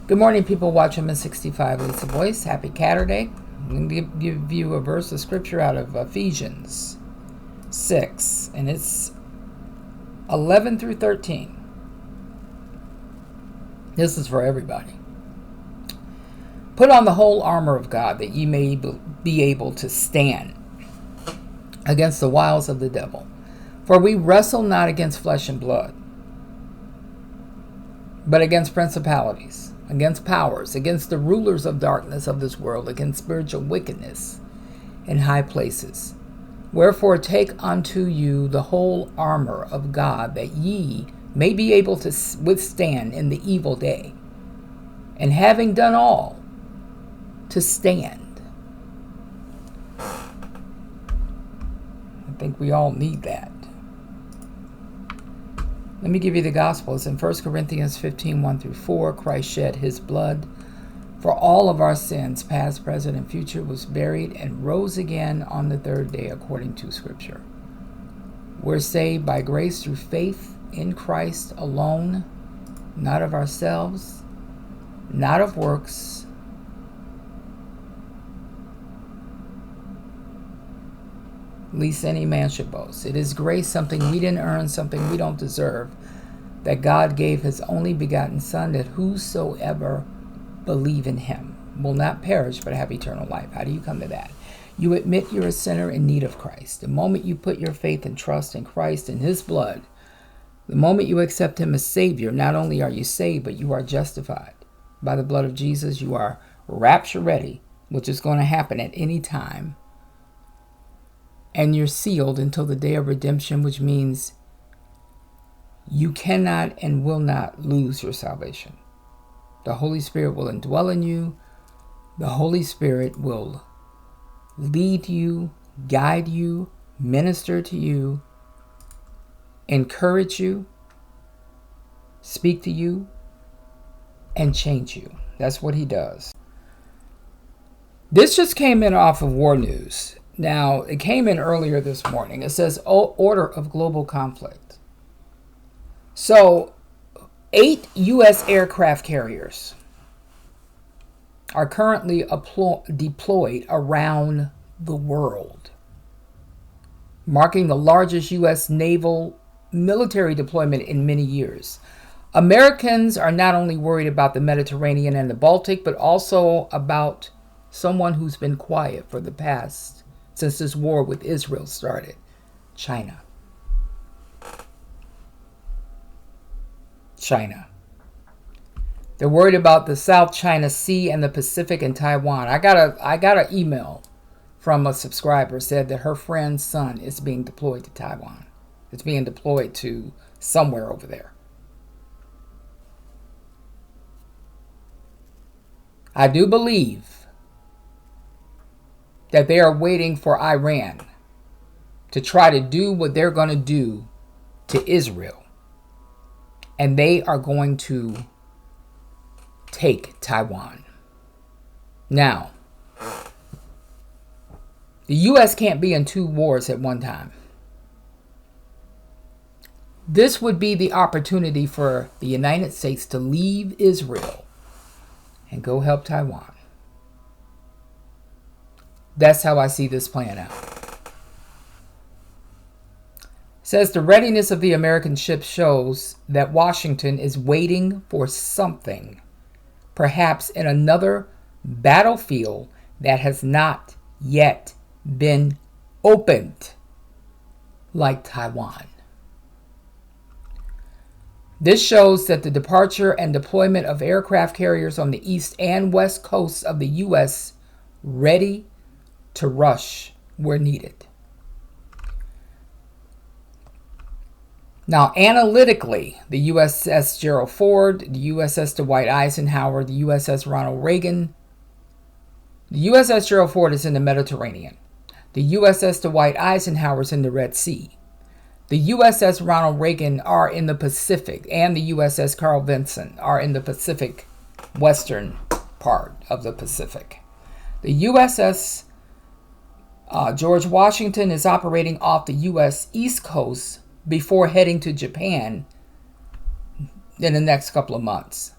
Good morning, people watching Miss 65 Lisa Voice. Happy Saturday. I'm going to give you a verse of scripture out of Ephesians 6, and it's 11 through 13. This is for everybody. Put on the whole armor of God, that ye may be able to stand against the wiles of the devil. For we wrestle not against flesh and blood, but against principalities, against powers, against the rulers of darkness of this world, against spiritual wickedness in high places. Wherefore take unto you the whole armor of God, that ye may be able to withstand in the evil day, and having done all, to stand. I think we all need that. Let me give you the gospel. It's in 1 Corinthians 15, 1 through 4. Christ shed his blood for all of our sins, past, present, and future, was buried, and rose again on the third day according to Scripture. We're saved by grace through faith in Christ alone, not of ourselves, not of works, lest any man should boast. It is grace, something we didn't earn, something we don't deserve, that God gave his only begotten Son, that whosoever believe in him will not perish but have eternal life. How do you come to that? You admit you're a sinner in need of Christ. The moment you put your faith and trust in Christ and his blood, the moment you accept him as Savior, not only are you saved, but you are justified. By the blood of Jesus, you are rapture ready, which is going to happen at any time. And you're sealed until the day of redemption, which means you cannot and will not lose your salvation. The Holy Spirit will indwell in you. The Holy Spirit will lead you, guide you, minister to you, encourage you, speak to you, and change you. That's what he does. This just came in off of War News. Now, it came in earlier this morning. It says, order of global conflict. So, 8 U.S. aircraft carriers are currently deployed around the world, marking the largest U.S. naval military deployment in many years. Americans are not only worried about the Mediterranean and the Baltic, but also about someone who's been quiet for the past, since this war with Israel started, China. They're worried about the South China Sea and the Pacific and Taiwan. I got an email from a subscriber, said that her friend's son is being deployed to Taiwan. It's being deployed to somewhere over there. I do believe that they are waiting for Iran to try to do what they're going to do to Israel. And they are going to take Taiwan. Now, the U.S. can't be in 2 wars at one time. This would be the opportunity for the United States to leave Israel and go help Taiwan. That's how I see this playing out. It says the readiness of the American ships shows that Washington is waiting for something, perhaps in another battlefield that has not yet been opened, like Taiwan. This shows that the departure and deployment of aircraft carriers on the east and west coasts of the U.S. ready to rush where needed. Now, analytically, the USS Gerald Ford, the USS Dwight Eisenhower, the USS Ronald Reagan. The USS Gerald Ford is in the Mediterranean. The USS Dwight Eisenhower is in the Red Sea. The USS Ronald Reagan are in the Pacific, and the USS Carl Vinson are in the Pacific, western part of the Pacific. The USS George Washington is operating off the U.S. East Coast before heading to Japan in the next couple of months.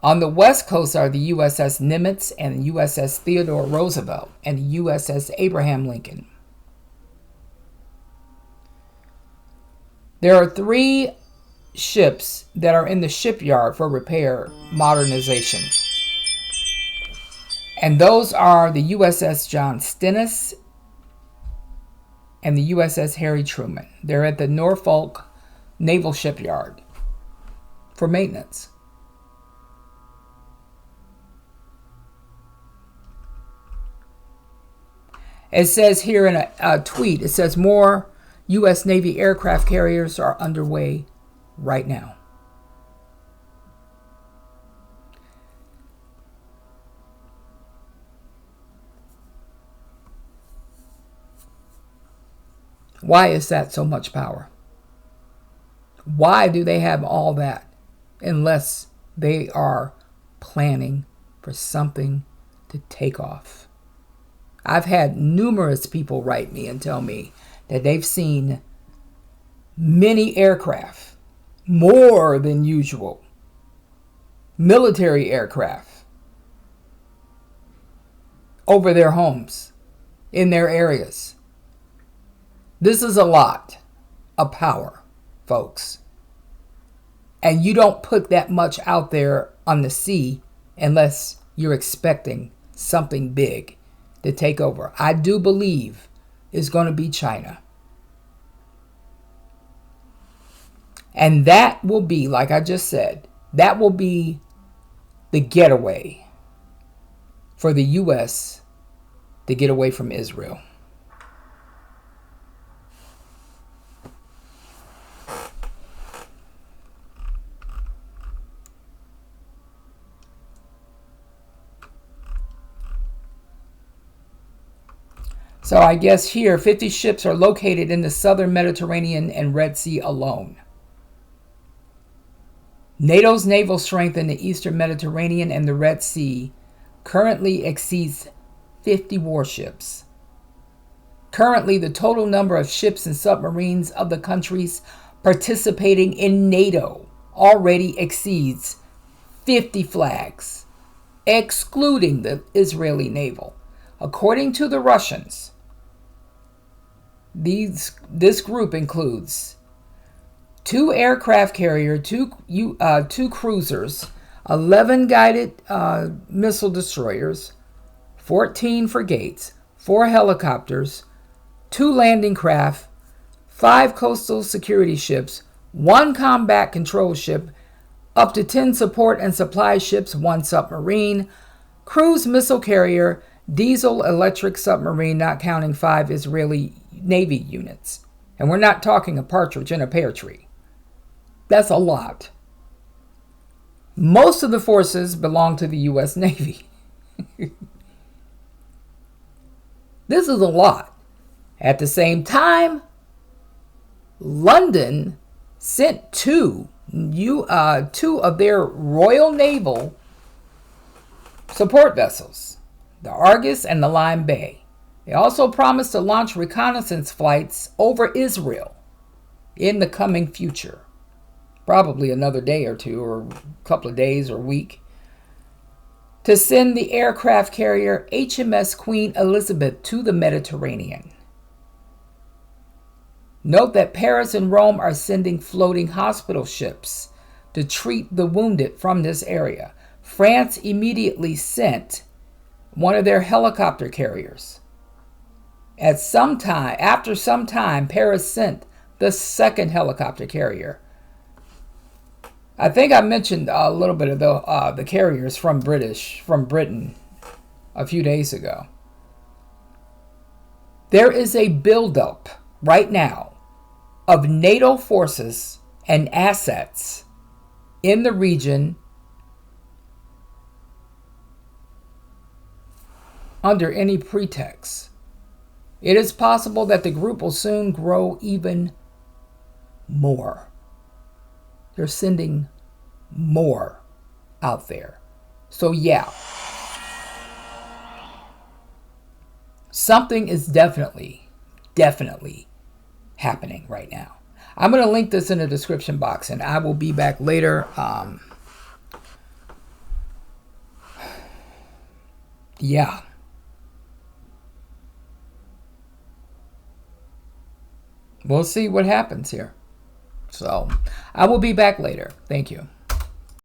On the west coast are the USS Nimitz and USS Theodore Roosevelt and the USS Abraham Lincoln. There are 3 ships that are in the shipyard for repair modernization. And those are the USS John Stennis and the USS Harry Truman. They're at the Norfolk Naval Shipyard for maintenance. It says here in a tweet, it says more U.S. Navy aircraft carriers are underway right now. Why is that so much power? Why do they have all that unless they are planning for something to take off? I've had numerous people write me and tell me that they've seen many aircraft, more than usual, military aircraft, over their homes, in their areas. This is a lot of power, folks. And you don't put that much out there on the sea unless you're expecting something big to take over. I do believe it's going to be China. And that will be, like I just said, that will be the getaway for the U.S. to get away from Israel. So I guess here, 50 ships are located in the southern Mediterranean and Red Sea alone. NATO's naval strength in the eastern Mediterranean and the Red Sea currently exceeds 50 warships. Currently, the total number of ships and submarines of the countries participating in NATO already exceeds 50 flags, excluding the Israeli naval. According to the Russians, this group includes 2 aircraft carriers, 2 cruisers, 11 guided missile destroyers, 14 frigates, 4 helicopters, 2 landing craft, 5 coastal security ships, 1 combat control ship, up to 10 support and supply ships, 1 submarine, cruise missile carrier, diesel electric submarine, not counting 5 Israeli Navy units. And we're not talking a partridge in a pear tree. That's a lot. Most of the forces belong to the U.S. Navy. This is a lot. At the same time, London sent two of their Royal Naval support vessels, the Argus and the Lime Bay. They also promised to launch reconnaissance flights over Israel in the coming future. Probably another day or two, or a couple of days or week, to send the aircraft carrier HMS Queen Elizabeth to the Mediterranean. Note that Paris and Rome are sending floating hospital ships to treat the wounded from this area. France immediately sent one of their helicopter carriers. After some time, Paris sent the second helicopter carrier. I think I mentioned a little bit of the carriers from Britain a few days ago. There is a buildup right now of NATO forces and assets in the region under any pretext. It is possible that the group will soon grow even more. They're sending more out there. So yeah, something is definitely happening right now. I'm going to link this in the description box, and I will be back later Yeah. We'll see what happens here. So I will be back later. Thank you.